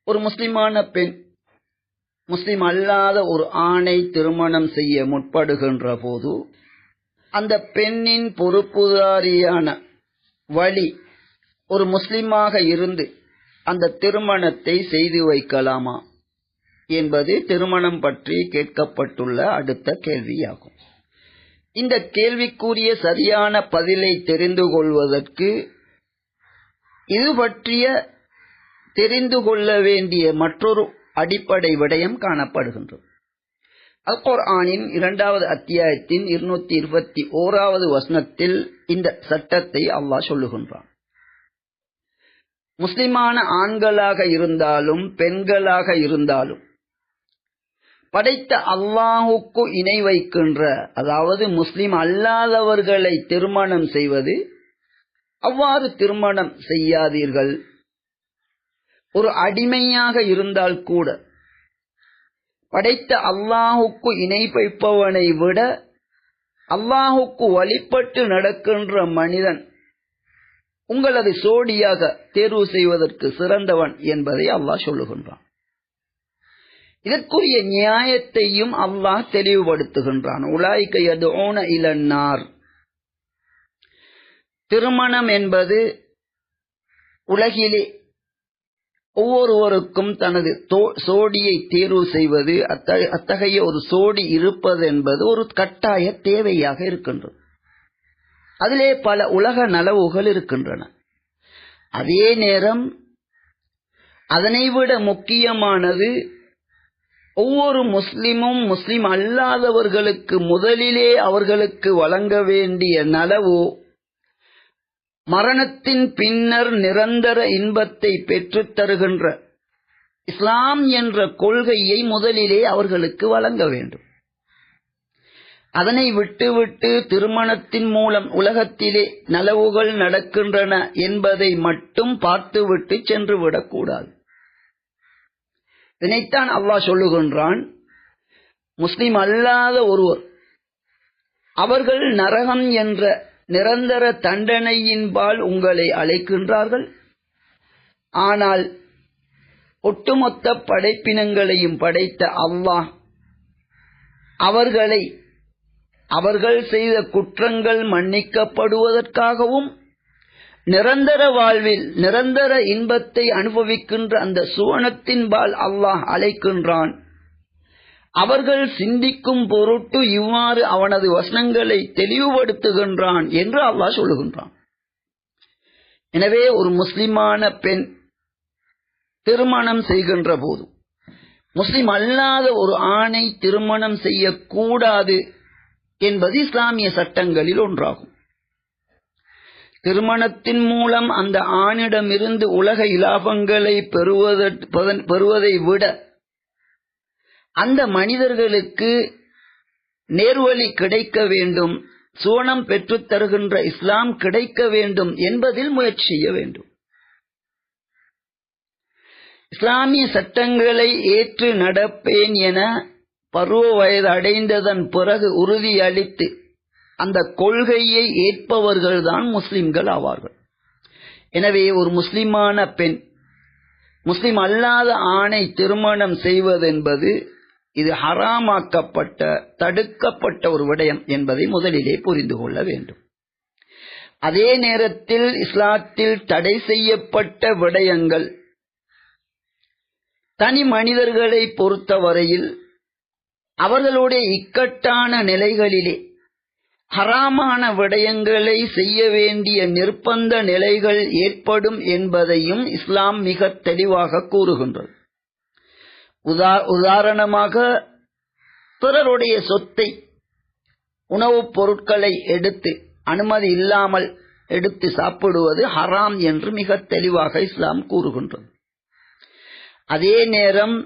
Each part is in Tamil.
ஒரு முஸ்லிமான பெண் முஸ்லிம் அல்லாத ஒரு ஆணை திருமணம் செய்ய முற்படுகின்ற போது அந்த பெண்ணின் பொறுப்புதாரியான வழி ஒரு முஸ்லிமாக இருந்து அந்த திருமணத்தை செய்து வைக்கலாமா என்பது திருமணம் பற்றி கேட்கப்பட்டுள்ள அடுத்த கேள்வியாகும். இந்த கேள்விக்குரிய சரியான பதிலை தெரிந்து கொள்வதற்கு இது பற்றிய தெரிந்து கொள்ள வேண்டிய மற்றொரு அடிப்படை விடயம் காணப்படுகின்றது. அல் குர்ஆனின் 2வது அத்தியாயத்தின் 221வது வசனத்தில் இந்த சட்டத்தை அல்லாஹ் சொல்லுகின்றான். முஸ்லிமான ஆண்களாக இருந்தாலும் பெண்களாக இருந்தாலும் படைத்த அல்லாஹுக்கு இணை வைக்கின்ற, அதாவது முஸ்லிம் அல்லாதவர்களை திருமணம் செய்வது, அவ்வாறு திருமணம் செய்யாதீர்கள். ஒரு அடிமையாக இருந்தால் கூட படைத்த அல்லாஹுக்கு இணை வைப்பவனை விட அல்லாஹுக்கு வழிபட்டு நடக்கின்ற மனிதன் உங்களது சோடியாக தேர்வு செய்வதற்கு சிறந்தவன் என்பதை அல்லாஹ் சொல்லுகின்றான். இதற்குரிய நியாயத்தையும் அல்லாஹ் தெளிவுபடுத்துகின்றான். உலாயிக யதுஊன இலன்னார். திருமணம் என்பது உலகிலே ஒவ்வொருவருக்கும் தனது சோடியை தேர்வு செய்வது, அத்தகைய ஒரு சோடி இருப்பது என்பது ஒரு கட்டாய தேவையாக இருக்கின்றது. அதிலே பல உலக நலவுகள் இருக்கின்றன. அதே நேரம் அதனைவிட முக்கியமானது, ஒவ்வொரு முஸ்லிமும் முஸ்லிம் அல்லாதவர்களுக்கு முதலிலே அவர்களுக்கு வழங்க வேண்டிய நலவு, மரணத்தின் பின்னர் நிரந்தர இன்பத்தை பெற்றுத் தருகின்ற இஸ்லாம் என்ற கொள்கையை முதலிலே அவர்களுக்கு வழங்க வேண்டும். அதனை விட்டுவிட்டு திருமணத்தின் மூலம் உலகத்திலே நலவுகள் நடக்கின்றன என்பதை மட்டும் பார்த்துவிட்டு சென்று விடக்கூடாது. இதனைத்தான் அல்லாஹ் சொல்லுகின்றான், முஸ்லிம் அல்லாத ஒருவர் அவர்கள் நரகம் என்ற நிரந்தர தண்டனையின்பால் உங்களை அழைக்கின்றார்கள். ஆனால் ஒட்டுமொத்த படைப்பினங்களையும் படைத்த அல்லாஹ் அவர்கள் செய்த குற்றங்கள் மன்னிக்கப்படுவதற்காகவும் நிரந்தர வாழ்வில் நிரந்தர இன்பத்தை அனுபவிக்கின்ற அந்த சுவனத்தின்பால் அல்லாஹ் அழைக்கின்றான். அவர்கள் சிந்திக்கும் பொருட்டு இவ்வாறு அவனது வசனங்களை தெளிவுபடுத்துகின்றான் என்று அல்லாஹ் சொல்லுகின்றான். எனவே ஒரு முஸ்லிமான பெண் திருமணம் செய்கின்ற போது முஸ்லிம் அல்லாத ஒரு ஆணை திருமணம் செய்யக்கூடாது என்பது இஸ்லாமிய சட்டங்களில் ஒன்றாகும். திருமணத்தின் மூலம் அந்த ஆணிடமிருந்து உலக இலாபங்களை பெறுவதை விட அந்த மனிதர்களுக்கு நேர்வழி கிடைக்க வேண்டும், சுவனம் பெற்றுத் தருகின்ற இஸ்லாம் கிடைக்க வேண்டும் என்பதில் முயற்சி செய்ய வேண்டும். இஸ்லாமிய சட்டங்களை ஏற்று நடப்பேன் என பருவ வயது அடைந்ததன் பிறகு உறுதியளித்து அந்த கொள்கையை ஏற்பவர்கள்தான் முஸ்லிம்கள் ஆவார்கள். எனவே ஒரு முஸ்லிமான பெண் முஸ்லிம் அல்லாத ஆணை திருமணம் செய்வதென்பது இது ஹராமாக்கப்பட்ட, தடுக்கப்பட்ட ஒரு விடயம் என்பதை முதலிலே புரிந்து கொள்ள வேண்டும். அதே நேரத்தில் இஸ்லாத்தில் தடை செய்யப்பட்ட விடயங்கள் தனி மனிதர்களை பொறுத்தவரையில் அவர்களுடைய இக்கட்டான நிலைகளிலே ஹராமான விடயங்களை செய்ய வேண்டிய நிர்பந்த நிலைகள் ஏற்படும் என்பதையும் இஸ்லாம் மிக தெளிவாக கூறுகின்றது. உதாரணமாக, பிறருடைய சொத்தை, உணவுப் பொருட்களை எடுத்து அனுமதி இல்லாமல் எடுத்து சாப்பிடுவது ஹராம் என்று மிக தெளிவாக இஸ்லாம் கூறுகின்றது. அதே நேரம்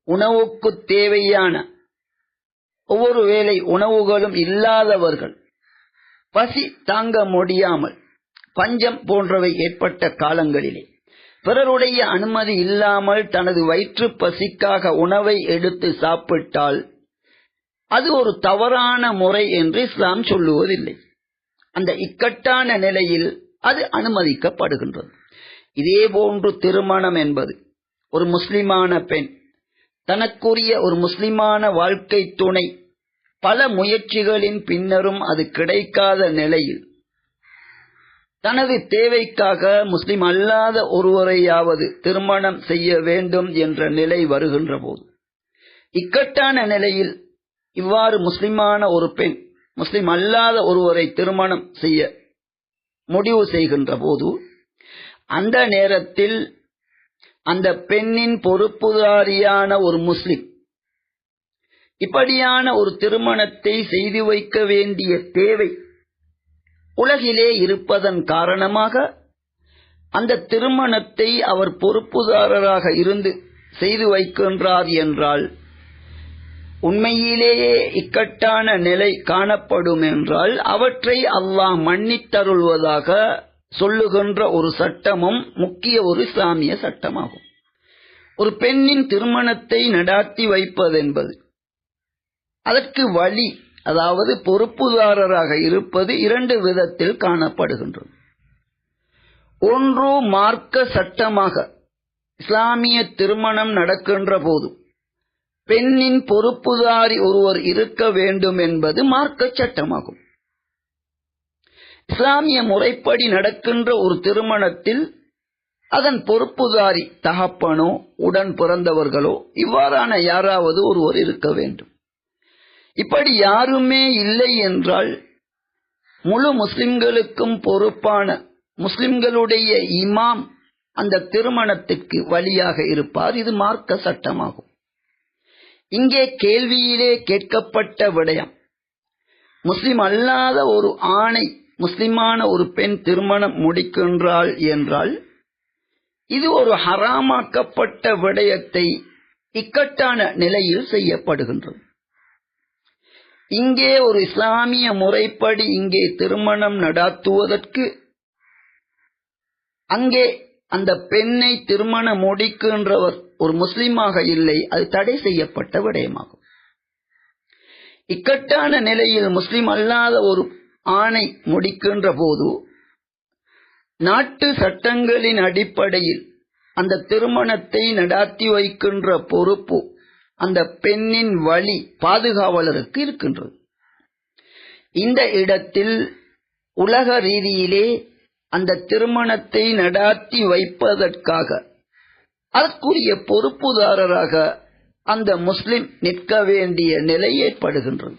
உணவுக்கு தேவையான ஒவ்வொரு வேளை உணவுகளும் இல்லாதவர்கள், பசி தாங்க முடியாமல் பஞ்சம் போன்றவை ஏற்பட்ட காலங்களிலே பிறருடைய அனுமதி இல்லாமல் தனது வயிற்று பசிக்காக உணவை எடுத்து சாப்பிட்டால் அது ஒரு தவறான முறை என்று இஸ்லாம் சொல்லுவதில்லை. அந்த இக்கட்டான நிலையில் அது அனுமதிக்கப்படுகின்றது. இதே போன்று திருமணம் என்பது ஒரு முஸ்லிமான பெண் தனக்குரிய ஒரு முஸ்லிமான வாழ்க்கை துணை பல முயற்சிகளின் பின்னரும் அது கிடைக்காத நிலையில் தனது தேவைக்காக முஸ்லிம் அல்லாத ஒருவரையாவது திருமணம் செய்ய வேண்டும் என்ற நிலை வருகின்ற போது, இக்கட்டான நிலையில் இவ்வாறு முஸ்லிமான ஒரு பெண் முஸ்லிம் அல்லாத ஒருவரை திருமணம் செய்ய முடிவு செய்கின்ற போது, அந்த நேரத்தில் அந்த பெண்ணின் பொறுப்புதாரியான ஒரு முஸ்லிம் இப்படியான ஒரு திருமணத்தை செய்து வைக்க வேண்டிய தேவை உலகிலே இருப்பதன் காரணமாக அந்த திருமணத்தை அவர் பொறுப்புதாரராக இருந்து செய்து வைக்கின்றார் என்றால், உண்மையிலேயே இக்கட்டான நிலை காணப்படும் என்றால் அவற்றை அல்லாஹ் மன்னித்தருள்வதாக சொல்லுகின்ற ஒரு சட்டமும் முக்கிய ஒரு இஸ்லாமிய சட்டமாகும். ஒரு பெண்ணின் திருமணத்தை நடாத்தி வைப்பதென்பது, அதற்கு வழி, அதாவது பொறுப்புதாரராக இருப்பது இரண்டு விதத்தில் காணப்படுகின்றது. ஒன்று, மார்க்க சட்டமாக இஸ்லாமிய திருமணம் நடக்கின்ற போது பெண்ணின் பொறுப்புதாரி ஒருவர் இருக்க வேண்டும் என்பது மார்க்க சட்டமாகும். இஸ்லாமிய முறைப்படி நடக்கின்ற ஒரு திருமணத்தில் அதன் பொறுப்புதாரி தகப்பனோ உடன் பிறந்தவர்களோ இவ்வாறான யாராவது ஒருவர் இருக்க வேண்டும். இப்படி யாருமே இல்லை என்றால் முழு முஸ்லிம்களுக்கும் பொறுப்பான முஸ்லிம்களுடைய இமாம் அந்த திருமணத்திற்கு வழியாக இருப்பார். இது மார்க்க சட்டமாகும். இங்கே கேள்வியிலே கேட்கப்பட்ட விடயம், முஸ்லிம் அல்லாத ஒரு ஆணை முஸ்லிமான ஒரு பெண் திருமணம் முடிக்கின்றாள் என்றால் இது ஒரு ஹராமாக்கப்பட்ட விடயத்தை இக்கட்டான நிலையில் செய்யப்படுகின்றது. இங்கே ஒரு இஸ்லாமிய முறைப்படி இங்கே திருமணம் நடாத்துவதற்கு அங்கே அந்த பெண்ணை திருமணம் முடிக்கின்றவர் ஒரு முஸ்லிமாக இல்லை, அது தடை செய்யப்பட்ட விடயமாகும். இக்கட்டான நிலையில் முஸ்லிம் அல்லாத ஒரு ஆணை முடிக்கின்ற போது நாட்டு சட்டங்களின் அடிப்படையில் அந்த திருமணத்தை நடாத்தி வைக்கின்ற பொறுப்பு அந்த பெண்ணின் வழி பாதுகாவலருக்கு இருக்கின்றது. இந்த இடத்தில் உலக ரீதியிலே அந்த திருமணத்தை நடாத்தி வைப்பதற்காக அதற்குரிய பொறுப்புதாரராக அந்த முஸ்லிம் நிற்க வேண்டிய நிலை ஏற்படுகின்றது.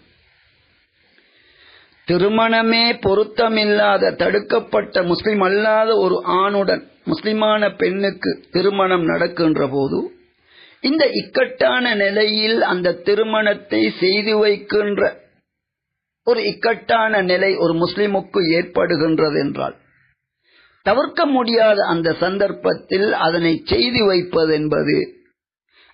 திருமணமே பொருத்தமில்லாத தடுக்கப்பட்ட முஸ்லிம் அல்லாத ஒரு ஆணுடன் முஸ்லிமான பெண்ணுக்கு திருமணம் நடக்கின்ற போது இந்த இக்கட்டான நிலையில் அந்த திருமணத்தை செய்து வைக்கின்ற ஒரு இக்கட்டான நிலை ஒரு முஸ்லிமுக்கு ஏற்படுகின்றது என்றால் தவிர்க்க முடியாத அந்த சந்தர்ப்பத்தில் அதனை செய்து வைப்பது என்பது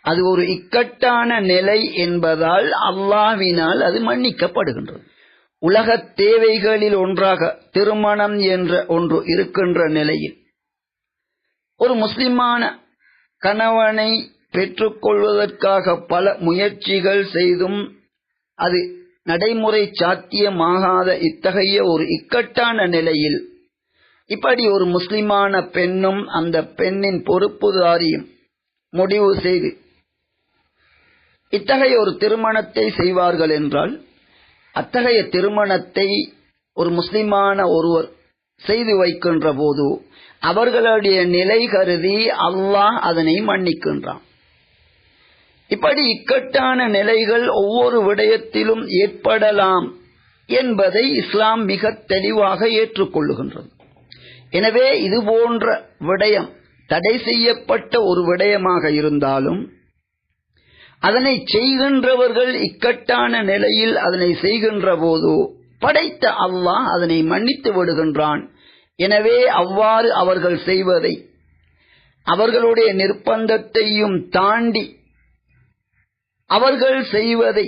அது ஒரு இக்கட்டான நிலை என்பதால் அல்லாஹ்வினால் அது மன்னிக்கப்படுகின்றது. உலக தேவைகளில் ஒன்றாக திருமணம் என்ற ஒன்று இருக்கின்ற நிலையில் ஒரு முஸ்லிமான கணவனை பெற்றுக்கொள்வதற்காக பல முயற்சிகள் செய்தும் அது நடைமுறை சாத்தியமாகாத இத்தகைய ஒரு இக்கட்டான நிலையில் இப்படி ஒரு முஸ்லிமான பெண்ணும் அந்த பெண்ணின் பொறுப்புதாரியும் முடிவு செய்து இத்தகைய ஒரு திருமணத்தை செய்வார்கள் என்றால் அத்தகைய திருமணத்தை ஒரு முஸ்லிமான ஒருவர் செய்து வைக்கின்ற போது அவர்களுடைய நிலை கருதி அல்லாஹ் அதனை மன்னிக்கின்றான். இப்படி இக்கட்டான நிலைகள் ஒவ்வொரு விடயத்திலும் ஏற்படலாம் என்பதை இஸ்லாம் மிக தெளிவாக ஏற்றுக்கொள்ளுகின்றது. எனவே இது போன்ற விடயம் தடை செய்யப்பட்ட ஒரு விடயமாக இருந்தாலும் அதனை செய்கின்றவர்கள் இக்கட்டான நிலையில் அதனை செய்கின்ற போது படைத்த அல்லாஹ் அதனை மன்னித்து விடுகின்றான். எனவே அவ்வாறு அவர்கள் செய்வதை அவர்களுடைய நிர்பந்தத்தையும் தாண்டி அவர்கள் செய்வதை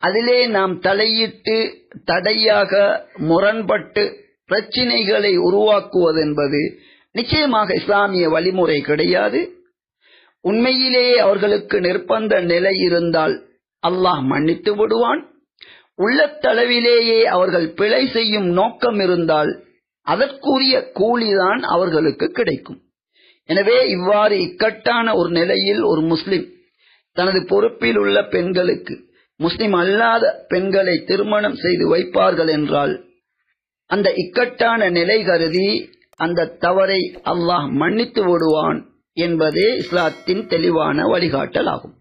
அதிலே நாம் தலையிட்டு தடையாக முரண்பட்டு பிரச்சினைகளை உருவாக்குவதென்பது நிச்சயமாக இஸ்லாமிய வழிமுறை கிடையாது. உண்மையிலேயே அவர்களுக்கு நிர்பந்த நிலை இருந்தால் அல்லாஹ் மன்னித்து விடுவான். உள்ளத்தளவிலேயே அவர்கள் பிழை செய்யும் நோக்கம் இருந்தால் அதற்குரிய கூலிதான் அவர்களுக்கு கிடைக்கும். எனவே இவ்வாறு இக்கட்டான ஒரு நிலையில் ஒரு முஸ்லிம் தனது பொறுப்பில் உள்ள பெண்களுக்கு முஸ்லிம் அல்லாத பெண்களை திருமணம் செய்து வைப்பார்கள் என்றால் அந்த இக்கட்டான நிலை கருதி அந்த தவறை அல்லாஹ் மன்னித்து விடுவான் என்பதே இஸ்லாத்தின் தெளிவான வழிகாட்டல் ஆகும்.